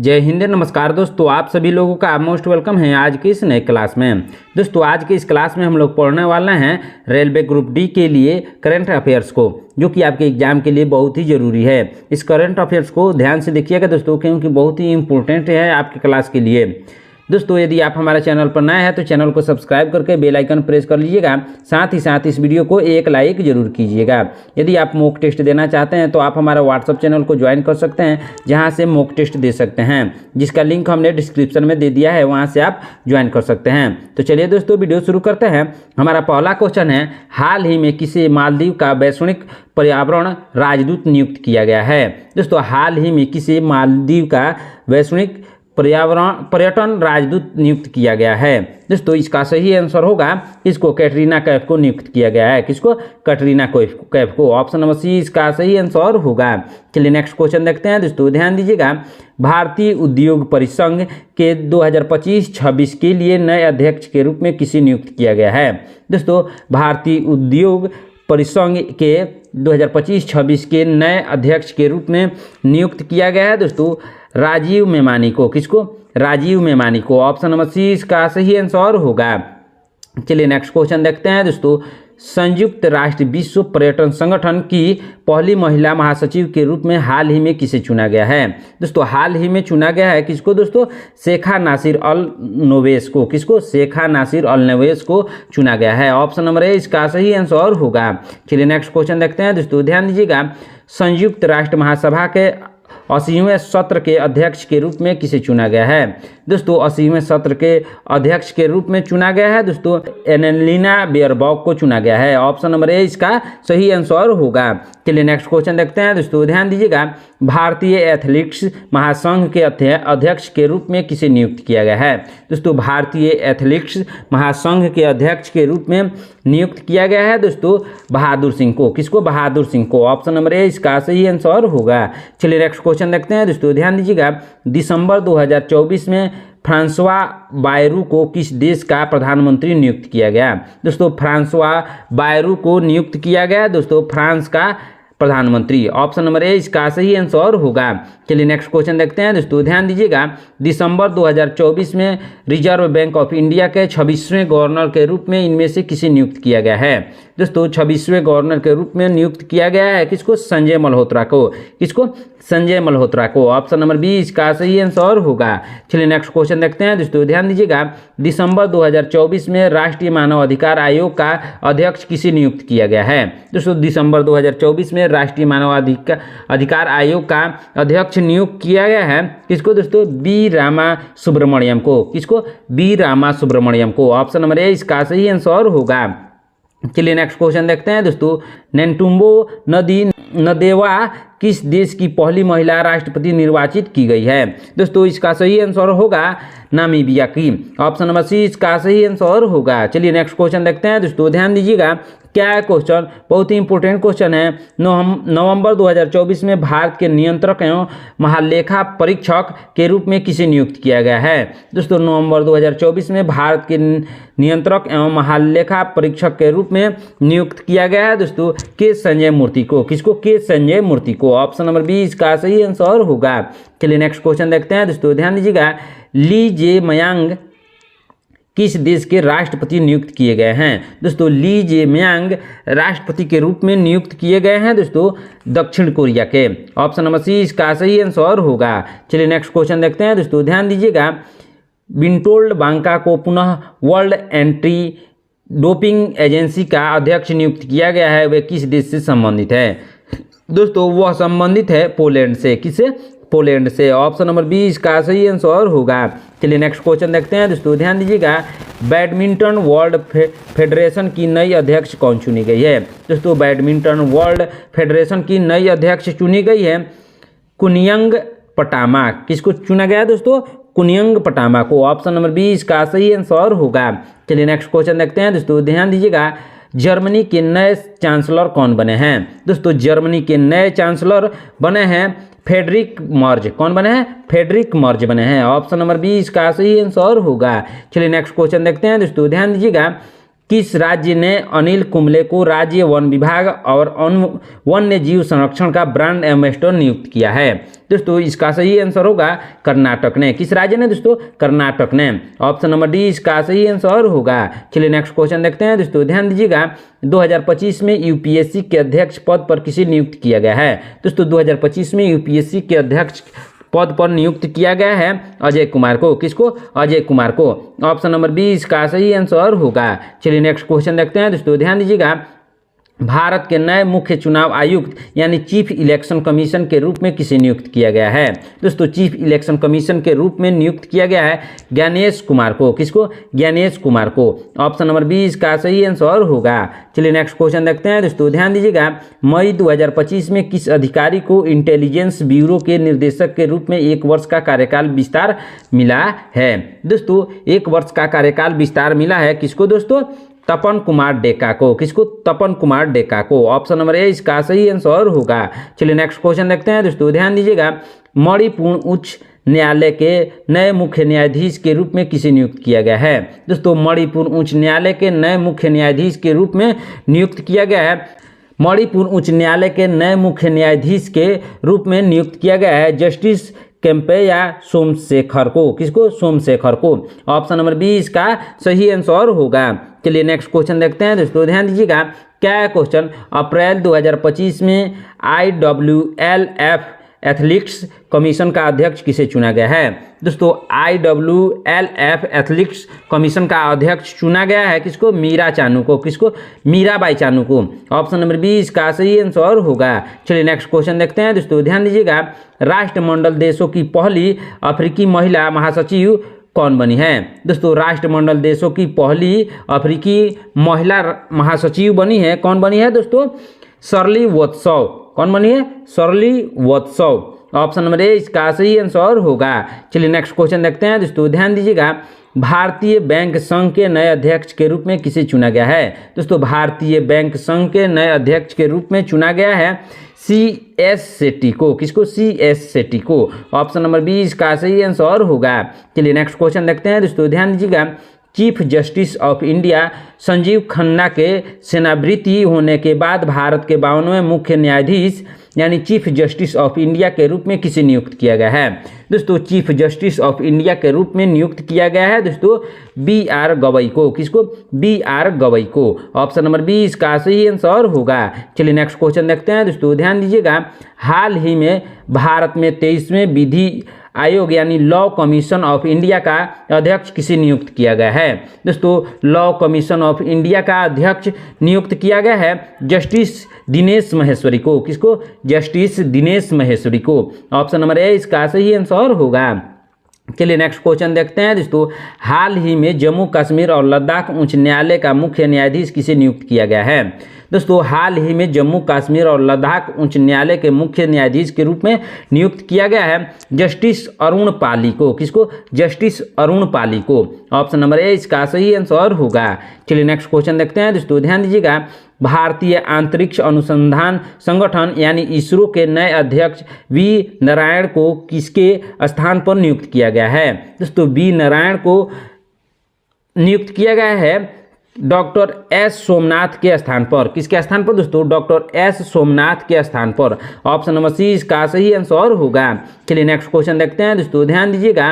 जय हिंद, नमस्कार दोस्तों। आप सभी लोगों का मोस्ट वेलकम है आज की इस नए क्लास में। दोस्तों आज की इस क्लास में हम लोग पढ़ने वाले हैं रेलवे ग्रुप डी के लिए करंट अफेयर्स को, जो कि आपके एग्जाम के लिए बहुत ही ज़रूरी है। इस करंट अफेयर्स को ध्यान से देखिएगा दोस्तों, क्योंकि बहुत ही इंपॉर्टेंट है आपके क्लास के लिए। दोस्तों यदि आप हमारे चैनल पर नए हैं तो चैनल को सब्सक्राइब करके बेल आइकन प्रेस कर लीजिएगा। साथ ही साथ इस वीडियो को एक लाइक जरूर कीजिएगा। यदि आप मॉक टेस्ट देना चाहते हैं तो आप हमारा व्हाट्सअप चैनल को ज्वाइन कर सकते हैं, जहां से मॉक टेस्ट दे सकते हैं, जिसका लिंक हमने डिस्क्रिप्शन में दे दिया है, वहां से आप ज्वाइन कर सकते हैं। तो चलिए दोस्तों वीडियो शुरू करते हैं। हमारा पहला क्वेश्चन है, हाल ही में किसे मालदीव का वैश्विक पर्यावरण राजदूत नियुक्त किया गया है। दोस्तों हाल ही में किसे मालदीव का वैश्विक पर्यटन राजदूत नियुक्त किया गया है। दोस्तों इसका सही आंसर होगा, इसको कैटरीना कैफ को नियुक्त किया गया है। किसको? कैटरीना कैफ को। ऑप्शन नंबर सी इसका सही आंसर होगा। चलिए नेक्स्ट क्वेश्चन देखते हैं दोस्तों, ध्यान दीजिएगा। भारतीय उद्योग परिसंघ के 2025-26 के लिए नए अध्यक्ष के रूप में किसे नियुक्त किया गया है। दोस्तों भारतीय उद्योग परिसंघ के 2025-26 के नए अध्यक्ष के रूप में नियुक्त किया गया है दोस्तों राजीव मेमानी को। किसको? राजीव मेमानी को। ऑप्शन नंबर सी इसका सही आंसर होगा। चलिए नेक्स्ट क्वेश्चन देखते हैं दोस्तों। संयुक्त राष्ट्र विश्व पर्यटन संगठन की पहली महिला महासचिव के रूप में हाल ही में किसे चुना गया है। दोस्तों हाल ही में चुना गया है किसको दोस्तों? शेखा नासिर अल नोवेस को। किसको? शेखा नासिर अल नोवेस को चुना गया है। ऑप्शन नंबर ए इसका सही आंसर होगा। चलिए नेक्स्ट क्वेश्चन देखते हैं दोस्तों, ध्यान दीजिएगा। संयुक्त राष्ट्र महासभा के 80वें सत्र के अध्यक्ष के रूप में किसे चुना गया है। दोस्तों 80वें सत्र के अध्यक्ष के रूप में चुना गया है दोस्तों एनेलिना बेयरबॉक को चुना गया है। ऑप्शन नंबर ए इसका सही आंसर होगा। चलिए नेक्स्ट क्वेश्चन देखते हैं दोस्तों, ध्यान दीजिएगा। भारतीय एथलेटिक्स महासंघ के अध्यक्ष के रूप में किसे नियुक्त किया गया है। दोस्तों भारतीय एथलेटिक्स महासंघ के अध्यक्ष के रूप में नियुक्त किया गया है दोस्तों बहादुर सिंह को। किसको? बहादुर सिंह को। ऑप्शन नंबर ए इसका सही आंसर होगा। चलिए नेक्स्ट क्वेश्चन देखते हैं दोस्तों, ध्यान दीजिएगा। दिसंबर 2024 में फ्रांसवा बायरू को किस देश का प्रधानमंत्री नियुक्त किया गया। दोस्तों फ्रांसवा बायरू को नियुक्त किया गया दोस्तों फ्रांस का प्रधानमंत्री। ऑप्शन नंबर ए इसका सही आंसर होगा। चलिए नेक्स्ट क्वेश्चन देखते हैं दोस्तों, ध्यान दीजिएगा। दिसंबर 2024 में रिजर्व बैंक ऑफ इंडिया के 26वें गवर्नर के रूप में इनमें से किसे नियुक्त किया गया है। दोस्तों 26वें गवर्नर के रूप में नियुक्त किया गया है किसको? संजय मल्होत्रा को। किसको? संजय मल्होत्रा को। ऑप्शन नंबर बी इसका सही आंसर होगा। चलिए नेक्स्ट क्वेश्चन देखते हैं दोस्तों, ध्यान दीजिएगा। दिसंबर 2024 में राष्ट्रीय मानव अधिकार आयोग का अध्यक्ष किसे नियुक्त किया गया है। दोस्तों दिसंबर 2024 में राष्ट्रीय मानव अधिकार आयोग का अध्यक्ष नियुक्त किया गया है किसको दोस्तों? बी रामा सुब्रमण्यम को। किसको? बी रामा सुब्रमण्यम को। ऑप्शन नंबर ए इसका सही आंसर होगा। चलिए नेक्स्ट क्वेश्चन देखते हैं दोस्तों। नेंटुम्बो नदी नदेवा किस देश की पहली महिला राष्ट्रपति निर्वाचित की गई है। दोस्तों इसका सही आंसर होगा नामीबिया की। ऑप्शन नंबर सी इसका सही आंसर होगा। चलिए नेक्स्ट क्वेश्चन देखते हैं दोस्तों, ध्यान दीजिएगा। क्या है क्वेश्चन? बहुत ही इंपॉर्टेंट क्वेश्चन है। नवंबर 2024 में भारत के नियंत्रक एवं महालेखा परीक्षक के रूप में किसे नियुक्त किया गया है। दोस्तों नवंबर 2024 में भारत के नियंत्रक एवं महालेखा परीक्षक के रूप में नियुक्त किया गया है दोस्तों के संजय मूर्ति को। किसको? के संजय मूर्ति को। ऑप्शन नंबर बी इसका सही आंसर होगा। चलिए नेक्स्ट क्वेश्चन देखते हैं दोस्तों, ध्यान दीजिएगा। ली जे मयांग किस देश के राष्ट्रपति नियुक्त किए गए हैं। दोस्तों ली जे मयांग राष्ट्रपति के रूप में नियुक्त किए गए हैं दोस्तों दक्षिण कोरिया के। ऑप्शन नंबर सी इसका सही आंसर होगा। चलिए नेक्स्ट क्वेश्चन देखते हैं दोस्तों, ध्यान दीजिएगा। विंटोल्ड बांका को पुनः वर्ल्ड एंटी डोपिंग एजेंसी का अध्यक्ष नियुक्त किया गया है, वे किस देश से संबंधित है। दोस्तों वह संबंधित है पोलैंड से। किससे? पोलैंड से। ऑप्शन नंबर बी इसका सही आंसर होगा। चलिए नेक्स्ट क्वेश्चन देखते हैं दोस्तों, ध्यान दीजिएगा। बैडमिंटन वर्ल्ड फेडरेशन की नई अध्यक्ष कौन चुनी गई है। दोस्तों बैडमिंटन वर्ल्ड फेडरेशन की नई अध्यक्ष चुनी गई है कुनियंग पटामा। किसको चुना गया दोस्तों? कुनियंग पटामा को। ऑप्शन नंबर बी इसका सही आंसर होगा। चलिए नेक्स्ट क्वेश्चन देखते हैं दोस्तों, ध्यान दीजिएगा। जर्मनी के नए चांसलर कौन बने हैं। दोस्तों जर्मनी के नए चांसलर बने हैं फ्रेडरिक मर्ज। कौन बने हैं? फ्रेडरिक मर्ज बने हैं। ऑप्शन नंबर बी इसका सही आंसर होगा। चलिए नेक्स्ट क्वेश्चन देखते हैं दोस्तों, ध्यान दीजिएगा। किस राज्य ने अनिल कुंबले को राज्य वन विभाग और वन्य जीव संरक्षण का ब्रांड एम्बेसडर नियुक्त किया है? दोस्तों इसका सही आंसर होगा कर्नाटक ने। किस राज्य ने दोस्तों? कर्नाटक ने। ऑप्शन नंबर डी इसका सही आंसर होगा। चलिए नेक्स्ट क्वेश्चन देखते हैं दोस्तों, ध्यान दीजिएगा। 2025 में यूपीएससी के अध्यक्ष पद पर किसे नियुक्त किया गया है? दोस्तों 2025 में यूपीएससी के अध्यक्ष पद पर नियुक्त किया गया है अजय कुमार को। किसको? अजय कुमार को। ऑप्शन नंबर बी इसका सही आंसर होगा। चलिए नेक्स्ट क्वेश्चन देखते हैं दोस्तों, ध्यान दीजिएगा। भारत के नए मुख्य चुनाव आयुक्त यानी चीफ इलेक्शन कमीशन के रूप में किसे नियुक्त किया गया है? दोस्तों चीफ इलेक्शन कमीशन के रूप में नियुक्त किया गया है ज्ञानेश कुमार को। किसको? ज्ञानेश कुमार को। ऑप्शन नंबर बी इसका सही आंसर होगा। चलिए नेक्स्ट क्वेश्चन देखते हैं दोस्तों, ध्यान दीजिएगा। मई 2025 में किस अधिकारी को इंटेलिजेंस ब्यूरो के निर्देशक के रूप में 1 वर्ष का कार्यकाल विस्तार मिला है? दोस्तों 1 वर्ष का कार्यकाल विस्तार मिला है किसको दोस्तों? तपन कुमार डेका को। किसको? तपन कुमार डेका को। ऑप्शन नंबर ए इसका सही आंसर होगा। चलिए नेक्स्ट क्वेश्चन देखते हैं दोस्तों, ध्यान दीजिएगा। मणिपुर उच्च न्यायालय के नए मुख्य न्यायाधीश के रूप में किसे नियुक्त किया गया है? दोस्तों मणिपुर उच्च न्यायालय के नए मुख्य न्यायाधीश के रूप में नियुक्त किया गया है। मणिपुर उच्च न्यायालय के नए मुख्य न्यायाधीश के रूप में नियुक्त किया गया है जस्टिस केम्पैया सोमशेखर को। किसको? सोमशेखर को। ऑप्शन नंबर बी इसका सही आंसर होगा। चलिए नेक्स्ट क्वेश्चन देखते हैं दोस्तों, ध्यान दीजिएगा। क्या है क्वेश्चन? अप्रैल 2025 में IWLF एथलेटिक्स कमीशन का अध्यक्ष किसे चुना गया है? दोस्तों IWLF एथलेटिक्स कमीशन का अध्यक्ष चुना गया है किसको? मीरा चानू को। किसको? मीराबाई चानू को। ऑप्शन नंबर बी इसका सही आंसर होगा। चलिए नेक्स्ट क्वेश्चन देखते हैं दोस्तों, ध्यान दीजिएगा। राष्ट्रमंडल देशों की पहली अफ्रीकी महिला महासचिव कौन बनी है? दोस्तों राष्ट्रमंडल देशों की पहली अफ्रीकी महिला महासचिव बनी है, कौन बनी है दोस्तों? शर्ली वत्सव। कौन बनी है? Shirley Vatsav. Option number A इसका सही आंसर होगा। चलिए नेक्स्ट क्वेश्चन देखते हैं दोस्तों, ध्यान दीजिएगा। भारतीय बैंक संघ के नए अध्यक्ष के रूप में किसे चुना गया है? दोस्तों भारतीय बैंक संघ के नए अध्यक्ष के रूप में चुना गया है CS सेट्टी को। किसको? CS सेट्टी को। ऑप्शन नंबर बी इसका सही आंसर होगा। चलिए नेक्स्ट क्वेश्चन देखते हैं दोस्तों, ध्यान दीजिएगा। Chief justice of India Sanjeev Khanna के सेवानिवृत्ति होने के बाद भारत के 52वें मुख्य न्यायाधीश यानी चीफ जस्टिस ऑफ इंडिया के रूप में किसे नियुक्त किया गया है? दोस्तों चीफ जस्टिस ऑफ इंडिया के रूप में नियुक्त किया गया है दोस्तों BR गवई को। किसको? BR गवई को। ऑप्शन नंबर बी इसका सही आंसर होगा। चलिए नेक्स्ट क्वेश्चन देखते हैं दोस्तों, ध्यान दीजिएगा। हाल ही में भारत में 23वें विधि आयोग यानी लॉ कमीशन ऑफ इंडिया का अध्यक्ष किसे नियुक्त किया गया है? दोस्तों लॉ कमीशन ऑफ इंडिया का अध्यक्ष नियुक्त किया गया है जस्टिस दिनेश महेश्वरी को। किसको? जस्टिस दिनेश महेश्वरी को। ऑप्शन नंबर ए इसका सही आंसर होगा। चलिए नेक्स्ट क्वेश्चन देखते हैं दोस्तों। हाल ही में जम्मू कश्मीर और लद्दाख उच्च न्यायालय का मुख्य न्यायाधीश किसे नियुक्त किया गया है? दोस्तों हाल ही में जम्मू कश्मीर और लद्दाख उच्च न्यायालय के मुख्य न्यायाधीश के रूप में नियुक्त किया गया है जस्टिस अरुण पाली को। किसको? जस्टिस अरुण पाली को। ऑप्शन नंबर ए इसका सही आंसर होगा। चलिए नेक्स्ट क्वेश्चन देखते हैं दोस्तों, ध्यान दीजिएगा। भारतीय अंतरिक्ष अनुसंधान संगठन यानी इसरो के नए अध्यक्ष V नारायण को किसके स्थान पर नियुक्त किया गया है? दोस्तों V नारायण को नियुक्त किया गया है डॉक्टर S सोमनाथ के स्थान पर। किसके स्थान पर दोस्तों? डॉक्टर S सोमनाथ के स्थान पर। ऑप्शन नंबर सी इसका सही आंसर होगा। चलिए नेक्स्ट क्वेश्चन देखते हैं दोस्तों, ध्यान दीजिएगा।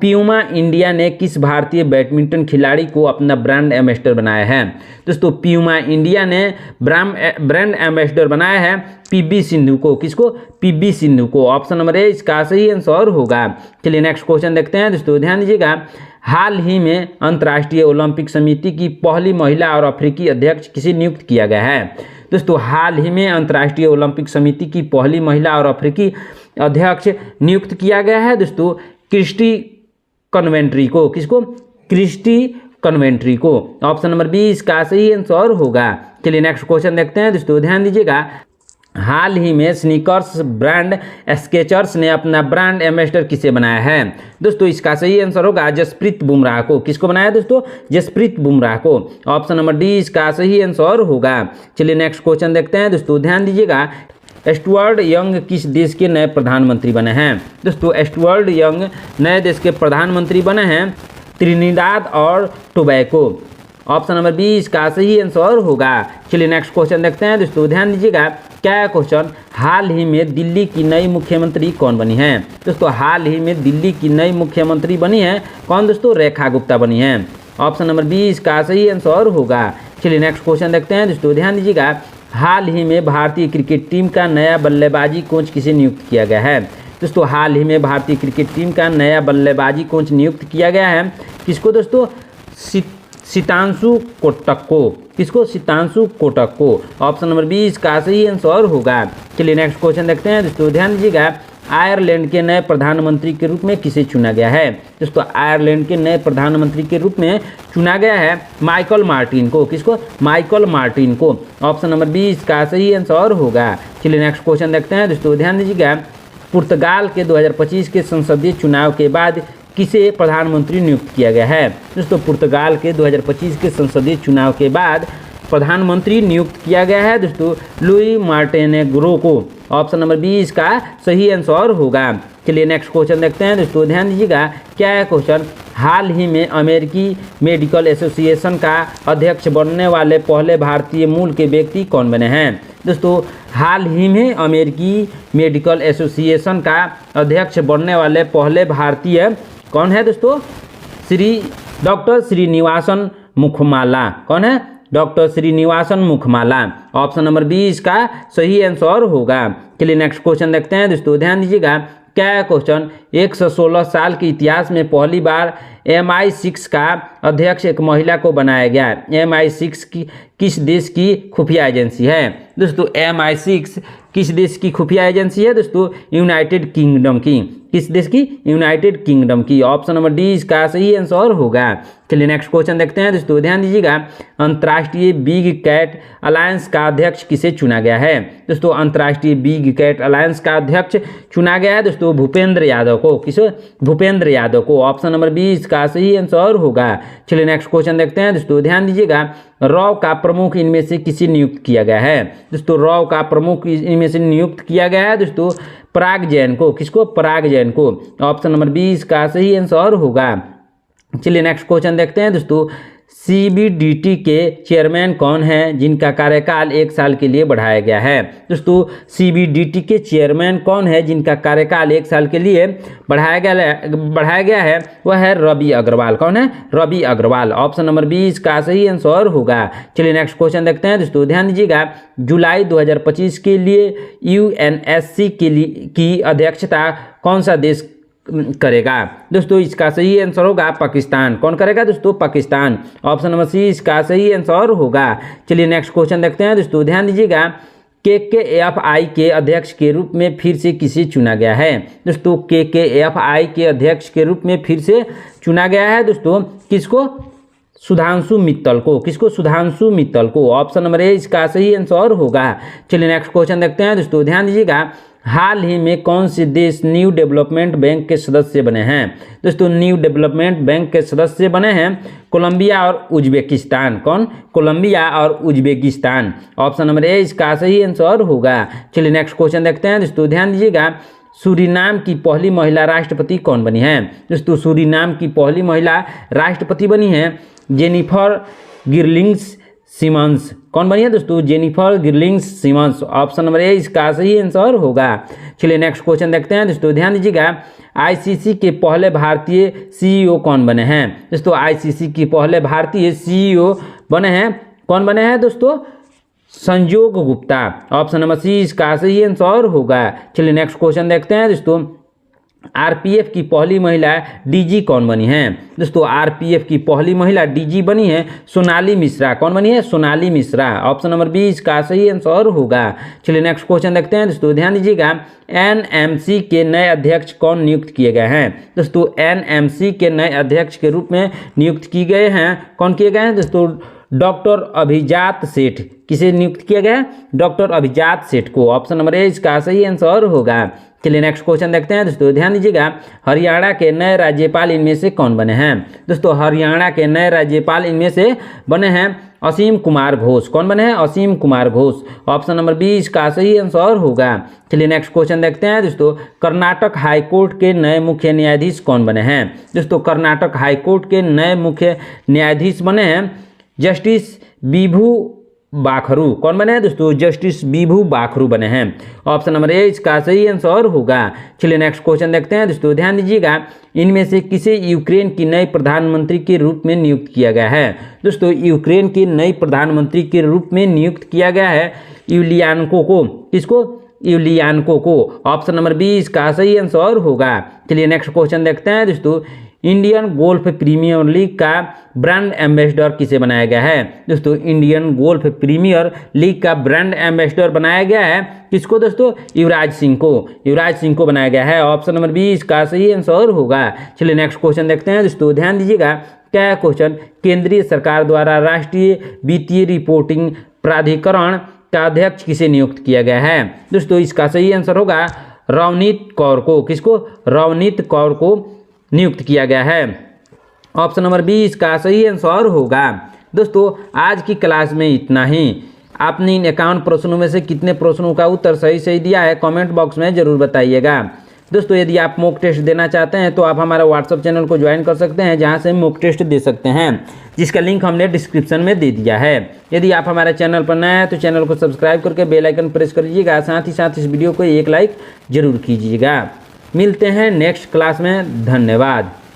प्यूमा इंडिया ने किस भारतीय बैडमिंटन खिलाड़ी को अपना ब्रांड एम्बेसडर बनाया है? दोस्तों प्यूमा इंडिया ने ब्रांड एम्बेसडर बनाया है PV सिंधु को। किसको? PV सिंधु को। ऑप्शन नंबर ए इसका सही आंसर होगा। चलिए नेक्स्ट क्वेश्चन देखते हैं दोस्तों, ध्यान दीजिएगा। हाल ही में अंतर्राष्ट्रीय ओलंपिक समिति की पहली महिला और अफ्रीकी अध्यक्ष किसे नियुक्त किया गया है? दोस्तों हाल ही में अंतर्राष्ट्रीय ओलंपिक समिति की पहली महिला और अफ्रीकी अध्यक्ष नियुक्त किया गया है दोस्तों क्रिस्टी कन्वेंट्री को। किसको? क्रिस्टी कन्वेंट्री को। ऑप्शन नंबर बी इसका सही आंसर होगा। चलिए नेक्स्ट क्वेश्चन देखते हैं दोस्तों, ध्यान दीजिएगा। हाल ही में स्नीकर्स ब्रांड स्केचर्स ने अपना ब्रांड एम्बेसडर किसे बनाया है? दोस्तों इसका सही आंसर होगा जसप्रीत बुमराह को। किसको बनाया दोस्तों? जसप्रीत बुमराह को। ऑप्शन नंबर डी इसका सही आंसर होगा। चलिए नेक्स्ट क्वेश्चन देखते हैं दोस्तों, ध्यान दीजिएगा। स्टुअर्ट यंग किस देश के नए प्रधानमंत्री बने हैं? दोस्तों स्टुअर्ट यंग नए देश के प्रधानमंत्री बने हैं त्रिनिदाद और टोबैगो। ऑप्शन नंबर 20 का सही आंसर होगा। चलिए नेक्स्ट क्वेश्चन देखते हैं दोस्तों, ध्यान दीजिएगा। क्या है क्वेश्चन, हाल ही में दिल्ली की नई मुख्यमंत्री कौन बनी है? दोस्तों हाल ही में दिल्ली की नई मुख्यमंत्री बनी है कौन दोस्तों? रेखा गुप्ता बनी है। ऑप्शन नंबर 20 का सही आंसर होगा। चलिए नेक्स्ट क्वेश्चन देखते हैं दोस्तों, ध्यान दीजिएगा। हाल ही में भारतीय क्रिकेट टीम का नया बल्लेबाजी कोच किसे नियुक्त किया गया है? दोस्तों हाल ही में भारतीय क्रिकेट टीम का नया बल्लेबाजी कोच नियुक्त किया गया है किसको दोस्तों? सितांशु कोटक को। किसको? सितांशु कोटक को। ऑप्शन नंबर 20 का सही आंसर होगा। चलिए नेक्स्ट क्वेश्चन देखते हैं दोस्तों, ध्यान दीजिएगा। आयरलैंड के नए प्रधानमंत्री के रूप में किसे चुना गया है? दोस्तों आयरलैंड के नए प्रधानमंत्री के रूप में चुना गया है माइकल मार्टिन को। किसको? माइकल मार्टिन को। ऑप्शन नंबर 20 का सही आंसर होगा। चलिए नेक्स्ट क्वेश्चन देखते हैं दोस्तों, ध्यान दीजिएगा। पुर्तगाल के 2025 के संसदीय चुनाव के बाद किसे प्रधानमंत्री नियुक्त किया गया है? दोस्तों पुर्तगाल के 2025 के संसदीय चुनाव के बाद प्रधानमंत्री नियुक्त किया गया है दोस्तों लुई मार्टेनेग्रो को। ऑप्शन नंबर 20 का सही आंसर होगा। चलिए नेक्स्ट क्वेश्चन देखते हैं दोस्तों, ध्यान दीजिएगा। क्या है क्वेश्चन, हाल ही में अमेरिकी मेडिकल एसोसिएशन का अध्यक्ष बनने वाले पहले भारतीय मूल के व्यक्ति कौन बने हैं? दोस्तों हाल ही में अमेरिकी मेडिकल एसोसिएशन का अध्यक्ष बनने वाले पहले भारतीय कौन है दोस्तों? डॉक्टर श्रीनिवासन मुखमाला। कौन है? डॉक्टर श्रीनिवासन मुखमाला। ऑप्शन नंबर 20 का सही आंसर होगा। चलिए नेक्स्ट क्वेश्चन देखते हैं दोस्तों, ध्यान दीजिएगा। क्या है क्वेश्चन, 116 साल के इतिहास में पहली बार MI6 का अध्यक्ष एक महिला को बनाया गया। MI6 की किस देश की खुफिया एजेंसी है? दोस्तों MI6 किस देश की खुफिया एजेंसी है दोस्तों? यूनाइटेड किंगडम की। किस देश की? यूनाइटेड किंगडम की। ऑप्शन नंबर 20 का सही आंसर होगा। चलिए नेक्स्ट क्वेश्चन देखते हैं दोस्तों, ध्यान दीजिएगा। अंतर्राष्ट्रीय बिग कैट अलायंस का अध्यक्ष किसे चुना गया है? दोस्तों अंतर्राष्ट्रीय बिग कैट अलायंस का अध्यक्ष चुना गया है दोस्तों भूपेंद्र यादव को। किसे? भूपेंद्र यादव को। ऑप्शन नंबर 20 का सही आंसर होगा। चलिए नेक्स्ट क्वेश्चन देखते हैं दोस्तों, ध्यान दीजिएगा। रॉ का प्रमुख इनमें से किसे नियुक्त किया गया है? दोस्तों रॉ का प्रमुख इनमें से नियुक्त किया गया है दोस्तों पराग जैन को। किसको? पराग जैन को। ऑप्शन नंबर 20 का सही आंसर होगा। चलिए नेक्स्ट क्वेश्चन देखते हैं दोस्तों। CBDT के चेयरमैन कौन है जिनका कार्यकाल 1 साल के लिए बढ़ाया गया है? दोस्तों CBDT के चेयरमैन कौन है जिनका कार्यकाल 1 साल के लिए बढ़ाया गया है? वह है रवि अग्रवाल। कौन है? रवि अग्रवाल। ऑप्शन नंबर 20 का सही आंसर होगा। चलिए नेक्स्ट क्वेश्चन देखते हैं दोस्तों, ध्यान दीजिएगा। जुलाई 2025 के लिए UNSC की अध्यक्षता कौन सा देश करेगा? दोस्तों इसका सही आंसर होगा पाकिस्तान। कौन करेगा दोस्तों? पाकिस्तान। ऑप्शन नंबर 30 का सही आंसर होगा। चलिए नेक्स्ट क्वेश्चन देखते हैं दोस्तों, ध्यान दीजिएगा। KKFI के अध्यक्ष के रूप में फिर से किसे चुना गया है? दोस्तों KKFI के अध्यक्ष के रूप में फिर से चुना गया है दोस्तों किसको? सुधांशु मित्तल को। किसको? सुधांशु मित्तल को। ऑप्शन नंबर 1 इसका सही आंसर होगा। चलिए नेक्स्ट क्वेश्चन देखते हैं दोस्तों, ध्यान दीजिएगा। हाल ही में कौन से देश न्यू डेवलपमेंट बैंक के सदस्य बने हैं? दोस्तों न्यू डेवलपमेंट बैंक के सदस्य बने हैं कोलंबिया और उज्बेकिस्तान। कौन? कोलंबिया और उज्बेकिस्तान। ऑप्शन नंबर 1 इसका सही आंसर होगा। चलिए नेक्स्ट क्वेश्चन देखते हैं दोस्तों, ध्यान दीजिएगा। सूरीनाम की पहली महिला राष्ट्रपति कौन बनी है? दोस्तों सूरीनाम की पहली महिला राष्ट्रपति बनी है जेनिफर गिरलिंग्स सिमन्स। कौन बनी है दोस्तों? जेनिफर गिरलिंग्स सिमन्स। ऑप्शन नंबर 1 इसका सही आंसर होगा। चलिए नेक्स्ट क्वेश्चन देखते हैं दोस्तों, ध्यान दीजिएगा। ICC के पहले भारतीय CEO कौन बने हैं? दोस्तों ICC के पहले भारतीय CEO बने हैं कौन बने हैं दोस्तों? संजोग गुप्ता। ऑप्शन नंबर C इसका सही आंसर होगा। चलिए नेक्स्ट क्वेश्चन देखते हैं दोस्तों। RPF की पहली महिला DG कौन बनी है? दोस्तों RPF की पहली महिला DG बनी है सोनाली मिश्रा। कौन बनी है? सोनाली मिश्रा। ऑप्शन नंबर 20 का सही आंसर होगा। चलिए नेक्स्ट क्वेश्चन देखते हैं दोस्तों, ध्यान दीजिएगा। NMC के नए अध्यक्ष कौन नियुक्त किए गए हैं? दोस्तों NMC के नए अध्यक्ष के रूप में नियुक्त किए गए हैं कौन किए गए हैं दोस्तों? डॉक्टर अभिजात सेठ। किसे नियुक्त किया गया? डॉक्टर अभिजात सेठ को। ऑप्शन नंबर 1 इसका सही आंसर होगा। चलिए नेक्स्ट क्वेश्चन देखते हैं दोस्तों, ध्यान दीजिएगा। हरियाणा के नए राज्यपाल इनमें से कौन बने हैं? दोस्तों हरियाणा के नए राज्यपाल इनमें से बने हैं असीम कुमार घोष। कौन बने हैं? असीम कुमार घोष। ऑप्शन नंबर 20 का सही आंसर होगा। चलिए नेक्स्ट क्वेश्चन देखते हैं दोस्तों। कर्नाटक हाईकोर्ट के नए मुख्य न्यायाधीश कौन बने हैं? दोस्तों कर्नाटक हाईकोर्ट के नए मुख्य न्यायाधीश बने हैं जस्टिस बीभू बाखरू कौन बने हैं दोस्तों? जस्टिस बीभू बाखरू बने हैं। ऑप्शन नंबर ए इसका सही आंसर होगा। चलिए नेक्स्ट क्वेश्चन देखते हैं दोस्तों, ध्यान दीजिएगा। इनमें से किसे यूक्रेन की नई प्रधानमंत्री के रूप में नियुक्त किया गया है? दोस्तों यूक्रेन की नई प्रधानमंत्री के रूप में नियुक्त किया गया है यूलियानको को। किसको? यूलियानको को। ऑप्शन नंबर बी इसका सही आंसर होगा। चलिए नेक्स्ट क्वेश्चन देखते हैं दोस्तों, इंडियन गोल्फ प्रीमियर लीग का ब्रांड एम्बेसडर किसे बनाया गया है? दोस्तों इंडियन गोल्फ प्रीमियर लीग का ब्रांड एम्बेसडर बनाया गया है किसको दोस्तों? युवराज सिंह को। युवराज सिंह को बनाया गया है। ऑप्शन नंबर बी इसका सही आंसर होगा। चलिए नेक्स्ट क्वेश्चन देखते हैं दोस्तों, ध्यान दीजिएगा। क्या है क्वेश्चन? केंद्रीय सरकार द्वारा राष्ट्रीय वित्तीय रिपोर्टिंग प्राधिकरण का अध्यक्ष किसे नियुक्त किया गया है? दोस्तों इसका सही आंसर होगा रवनीत कौर को। किसको? रवनीत कौर को नियुक्त किया गया है। ऑप्शन नंबर बी इसका सही आंसर होगा। दोस्तों आज की क्लास में इतना ही। आपने इन 51 प्रश्नों में से कितने प्रश्नों का उत्तर सही दिया है कमेंट बॉक्स में ज़रूर बताइएगा। दोस्तों यदि आप मॉक टेस्ट देना चाहते हैं तो आप हमारा व्हाट्सअप चैनल को ज्वाइन कर सकते हैं, जहां से मॉक टेस्ट दे सकते हैं, जिसका लिंक हमने डिस्क्रिप्शन में दे दिया है। यदि आप हमारे चैनल पर नए हैं तो चैनल को सब्सक्राइब करके बेल आइकन प्रेस कर लीजिएगा। साथ ही साथ इस वीडियो को एक लाइक जरूर कीजिएगा। मिलते हैं नेक्स्ट क्लास में। धन्यवाद।